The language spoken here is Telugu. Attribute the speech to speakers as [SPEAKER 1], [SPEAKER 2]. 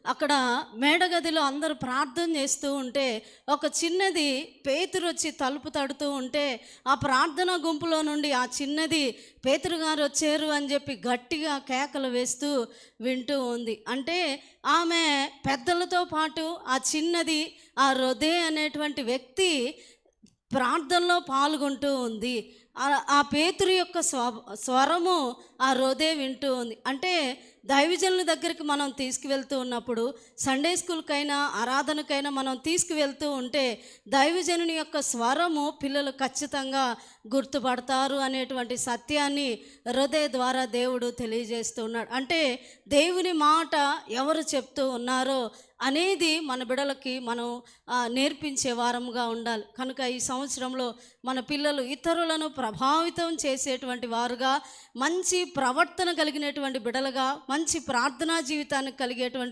[SPEAKER 1] అక్కడ మేడగదిలో అందరూ ప్రార్థన చేస్తూ ఉంటే, ఒక చిన్నది పేతురు వచ్చి తలుపు తడుతూ ఉంటే, ఆ ప్రార్థన గుంపులో నుండి ఆ చిన్నది పేతురు గారు వచ్చారు అని చెప్పి గట్టిగా కేకలు వేస్తూ వింటూ ఉంది. అంటే ఆమె పెద్దలతో పాటు ఆ చిన్నది, ఆ రొదే అనేటువంటి వ్యక్తి ప్రార్థనలో పాల్గొంటూ ఉంది. ఆ పేతురు యొక్క స్వరము ఆ రొదే వింటూ ఉంది. అంటే దైవజనుల దగ్గరికి మనం తీసుకువెళ్తూ ఉన్నప్పుడు, సండే స్కూల్కైనా ఆరాధనకైనా మనం తీసుకువెళ్తూ ఉంటే, దైవజనుని యొక్క స్వరము పిల్లలు ఖచ్చితంగా గుర్తుపడతారు అనేటువంటి సత్యాన్ని హృదయ ద్వారా దేవుడు తెలియజేస్తూ ఉన్నాడు. అంటే దేవుని మాట ఎవరు చెప్తూ ఉన్నారో అనేది మన బిడలకి మనం నేర్పించే వారముగా ఉండాలి. కనుక ఈ సంవత్సరంలో మన పిల్లలు ఇతరులను ప్రభావితం చేసేటువంటి వారుగా, మంచి ప్రవర్తన కలిగినటువంటి బిడలుగా, మంచి ప్రార్థనా జీవితానికి కలిగేటువంటి